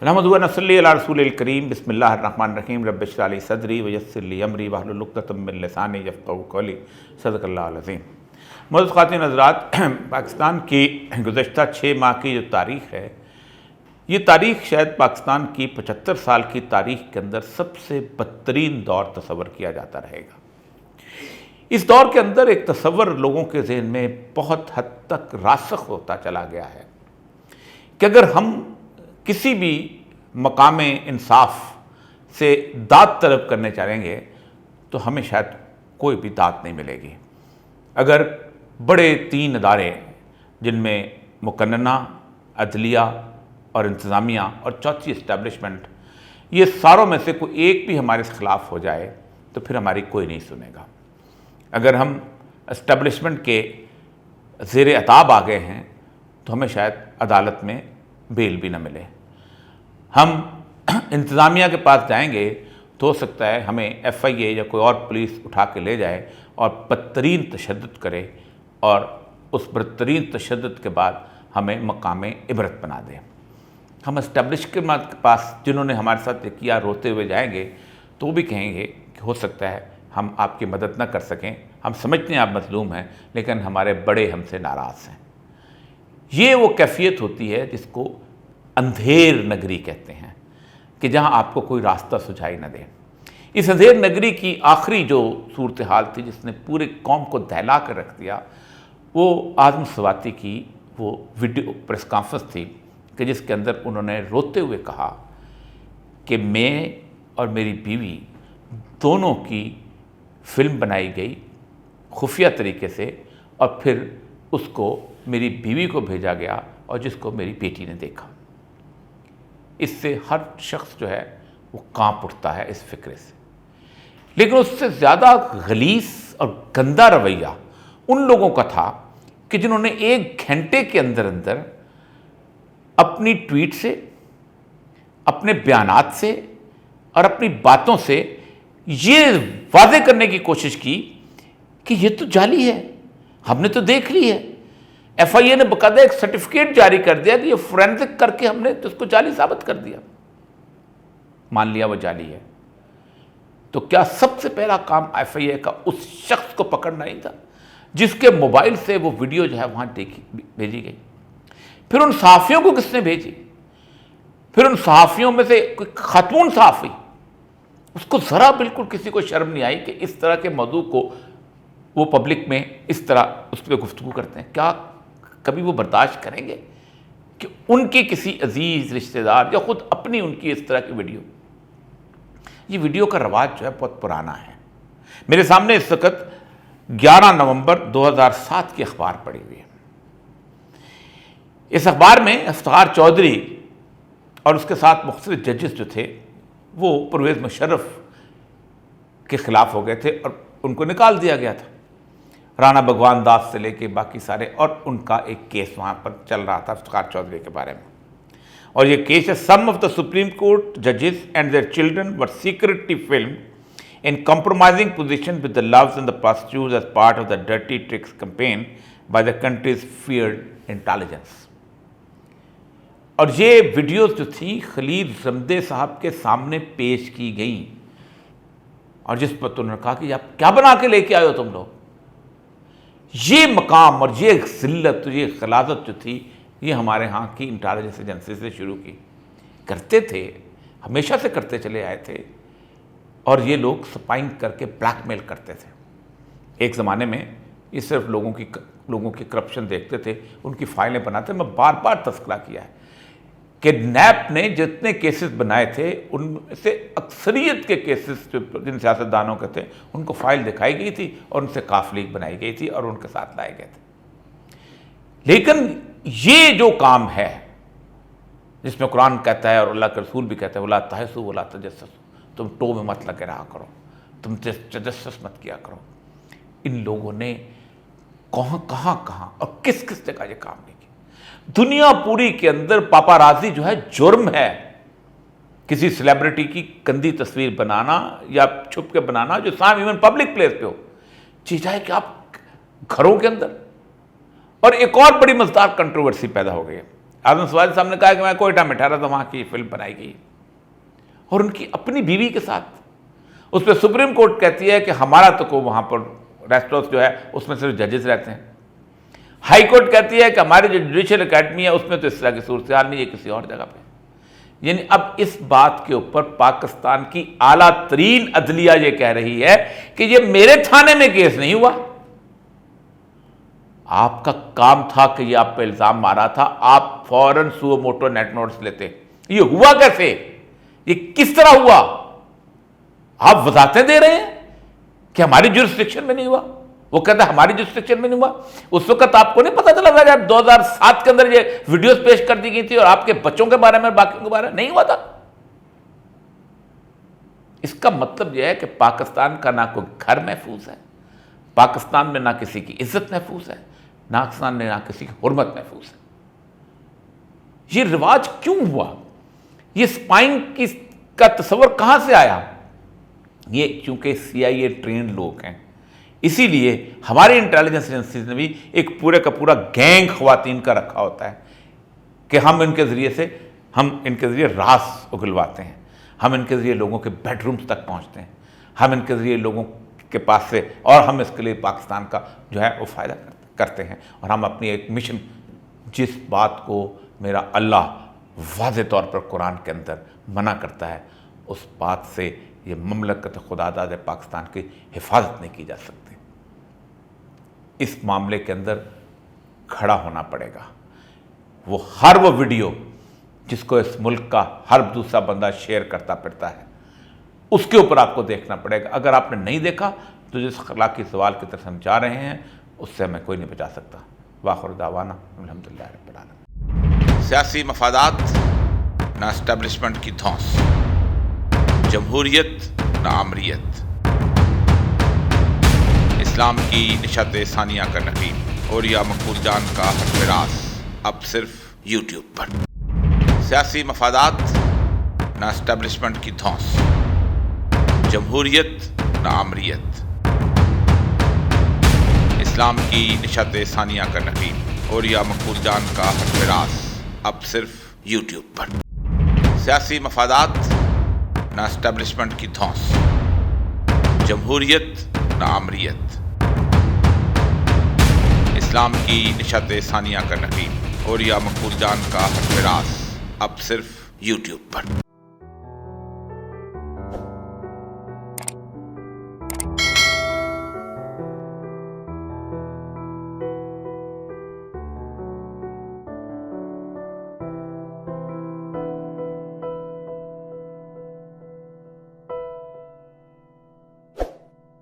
नहमदुहु व नसल्ली अला रसूलिल करीम बिस्मिल्लाहिर्रहमानिर्रहीम रब्बि इश्रह ली सदरी व यस्सिर ली अमरी वहलुल उक़दतम मिन लिसानी यफ़क़हू क़ौली सदक़ल्लाहुल अज़ीम। मुअज़्ज़ज़ ख़वातीन हज़रात, पाकिस्तान की गुज़श्ता 6 माह की जो तारीख़ है, ये तारीख़ शायद पाकिस्तान की 75 साल की तारीख़ के अंदर सबसे बदतरीन दौर तस्वर किया जाता रहेगा। इस दौर के अंदर एक तस्वर लोगों के ज़हन में बहुत हद तक रासख़ होता चला गया है कि अगर हम किसी भी मकाम इंसाफ से दाद तलब करने चाहेंगे तो हमें शायद कोई भी दाद नहीं मिलेगी। अगर बड़े 3 अदारे जिनमें मुकन्नना, अदलिया और इंतज़ामिया और चौथी इस्टेब्लिशमेंट, ये सारों में से कोई एक भी हमारे ख़िलाफ़ हो जाए तो फिर हमारी कोई नहीं सुनेगा। अगर हम इस्टेब्लिशमेंट के ज़ेर अताब आ गए हैं तो हमें शायद अदालत में बेल भी न मिले। हम इंतज़ामिया के पास जाएंगे तो हो सकता है हमें FIA या कोई और पुलिस उठा के ले जाए और बदतरीन तशद्दुद करे और उस बदतरीन तशद्दुद के बाद हमें मकाम इबरत बना दे। हम इस्टेब्लिश के पास जिन्होंने हमारे साथ ये किया रोते हुए जाएंगे तो वो भी कहेंगे कि हो सकता है हम आपकी मदद न कर सकें, हम समझते हैं आप मज़लूम हैं, लेकिन हमारे बड़े हमसे नाराज़ हैं। ये वो कैफियत होती है जिसको अंधेर नगरी कहते हैं, कि जहाँ आपको कोई रास्ता सुझाई न दे। इस अंधेर नगरी की आखिरी जो सूरत हाल थी जिसने पूरे कौम को दहला कर रख दिया, वो आज़म स्वाति की वो वीडियो प्रेस कॉन्फ्रेंस थी कि जिसके अंदर उन्होंने रोते हुए कहा कि मैं और मेरी बीवी दोनों की फ़िल्म बनाई गई खुफिया तरीके से और फिर उसको मेरी बीवी को भेजा गया और जिसको मेरी बेटी ने देखा। इससे हर शख्स जो है वो कांप उठता है इस फ़िक्रे से। लेकिन उससे ज़्यादा गलीस और गंदा रवैया उन लोगों का था कि जिन्होंने 1 घंटे के अंदर अंदर अपनी ट्वीट से, अपने बयानात से और अपनी बातों से ये वाज़े करने की कोशिश की कि ये तो जाली है, हमने तो देख ली है। FIA ने बकायदा एक सर्टिफिकेट जारी कर दिया कि ये फोरेंसिक करके हमने तो उसको जाली साबित कर दिया, मान लिया वो जाली है। तो क्या सबसे पहला काम FIA का उस शख्स को पकड़ना ही था जिसके मोबाइल से वो वीडियो जो है वहाँ भेजी गई? फिर उन सहाफ़ियों को किसने भेजी? फिर उन सहाफ़ियों में से कोई खातून सहाफ़ी, उसको ज़रा बिल्कुल किसी को शर्म नहीं आई कि इस तरह के मौजू को वो पब्लिक में इस तरह उस पर गुफ्तगू करते हैं? क्या कभी वो बर्दाश्त करेंगे कि उनके किसी अजीज़ रिश्तेदार या ख़ुद अपनी उनकी इस तरह की वीडियो? ये वीडियो का रवाज जो है बहुत पुराना है। मेरे सामने इस वक्त 11 नवंबर 2007 की अखबार पड़ी हुई है। इस अखबार में इफ्तिखार चौधरी और उसके साथ मुख्तलिफ जजेस जो थे वो परवेज़ मुशर्रफ के ख़िलाफ़ हो गए थे और उनको निकाल दिया गया था। राणा भगवान दास से लेके बाकी सारे, और उनका एक केस वहाँ पर चल रहा था इफ्तिखार चौधरी के बारे में। और ये केस है, सम ऑफ द सुप्रीम कोर्ट जजेस and their children were secretly film in compromising position with the loves and the prostitutes as part of the dirty tricks campaign by the country's feared intelligence। और ये videos जो थी खलील ज़मदे साहब के सामने पेश की गई और जिस पर तो उन्होंने कहा कि आप क्या बना के लेके आए हो तुम लोग। ये मकाम और ये ज़िल्लत, ये खलाजत जो थी, ये हमारे यहाँ की इंटेलिजेंस एजेंसी से शुरू की करते थे, हमेशा से करते चले आए थे। और ये लोग स्पाइंग करके ब्लैकमेल करते थे। एक ज़माने में ये सिर्फ लोगों की करप्शन देखते थे, उनकी फाइलें बनाते। मैं बार बार तस्करा किया है कि नैप ने जितने केसेस बनाए थे उनमें से अक्सरियत के केसेस जो जिन सियासतदानों के थे उनको फाइल दिखाई गई थी और उनसे काफलीक बनाई गई थी और उनके साथ लाए गए थे। लेकिन ये जो काम है जिसमें कुरान कहता है और अल्लाह के रसूल भी कहता है वला तहसु वला तजस्ससु, तुम टो में मत लगे रहा करो, तुम तजस्सुस मत किया करो। इन लोगों ने कहाँ और किस किस जगह ये काम नहीं किया। दुनिया पूरी के अंदर पापाराजी जो है जुर्म है। किसी सेलिब्रिटी की गंदी तस्वीर बनाना या छुप के बनाना जो साम इवन पब्लिक प्लेस पे हो, चीज है कि आप घरों के अंदर। और एक और बड़ी मजेदार कंट्रोवर्सी पैदा हो गई है आजम सवादी साहब ने कहा कि मैं कोयटा में ठहरा था, वहाँ की फिल्म बनाई गई, और उनकी अपनी बीवी के साथ। उस पर सुप्रीम कोर्ट कहती है कि हमारा तो को वहाँ पर रेस्ट हाउस जो है उसमें सिर्फ जजेस रहते हैं। हाई कोर्ट कहती है कि हमारी जो जुडिशियल अकेडमी है उसमें तो इस तरह की सूरत हाल नहीं है किसी और जगह पे। यानी अब इस बात के ऊपर पाकिस्तान की आला तरीन अदलिया ये कह रही है कि ये मेरे थाने में केस नहीं हुआ, आपका काम था कि ये आप पे इल्जाम मारा था, आप फौरन सुओ मोटो नेट नोट्स लेते। ये हुआ कैसे, ये किस तरह हुआ? आप वजाहतें दे रहे हैं कि हमारी जुरिस्डिक्शन में नहीं हुआ। वो कहता है हमारी जुरिस्डिक्शन में नहीं हुआ। उस वक्त आपको नहीं पता चला था जब 2007 के अंदर ये वीडियोस पेश कर दी गई थी और आपके बच्चों के बारे में, बाकियों के बारे में नहीं हुआ था। इसका मतलब यह है कि पाकिस्तान का ना कोई घर महफूज है, पाकिस्तान में ना किसी की इज्जत महफूज है, पाकिस्तान में ना किसी की हुर्मत महफूज है। ये रिवाज क्यों हुआ? ये स्पाइंग का तस्वर कहां से आया? ये चूंकि CIA ट्रेंड लोग हैं, इसीलिए हमारी इंटेलिजेंस एजेंसीज ने भी एक पूरे का पूरा गैंग ख्वातीन का रखा होता है कि हम इनके ज़रिए राज उगलवाते हैं, हम इनके ज़रिए लोगों के बेडरूम्स तक पहुंचते हैं, हम इनके ज़रिए लोगों के पास से, और हम इसके लिए पाकिस्तान का जो है वो फ़ायदा करते हैं। और हम अपनी एक मिशन, जिस बात को मेरा अल्लाह वाज़े तौर पर कुरान के अंदर मना करता है, उस बात से ये ममलकत खुदादाद पाकिस्तान की हिफाजत नहीं की जा सकती। इस मामले के अंदर खड़ा होना पड़ेगा। वो वीडियो जिसको इस मुल्क का हर दूसरा बंदा शेयर करता फिरता है, उसके ऊपर आपको देखना पड़ेगा। अगर आपने नहीं देखा तो जिस अखलाकी सवाल की तरफ हम जा रहे हैं उससे हमें कोई नहीं बचा सकता। वाखिर दावाना अल्हम्दुलिल्लाह रब्बिल आलमीन। सियासी मफादात ना एस्टेब्लिशमेंट की धौंस, जमहूरियत ना आमरीत, इस्लाम की निशात सानिया का नकीब और या मकबूल जान का विरास, अब सिर्फ यूट्यूब पर। सियासी मफादात ना एस्टेब्लिशमेंट की धौंस, जमहूरियत ना आमरीत, इस्लाम की निशात सानिया का नकीब और या मकबूल जान का विरास, अब सिर्फ यूट्यूब पर। सियासी मफादात ना एस्टेब्लिशमेंट की धौंस, जमहूरियत ना आमरीत, इस्लाम की निशात सानिया का नकीब और या मकबूल जान का विरास, अब सिर्फ यूट्यूब पर।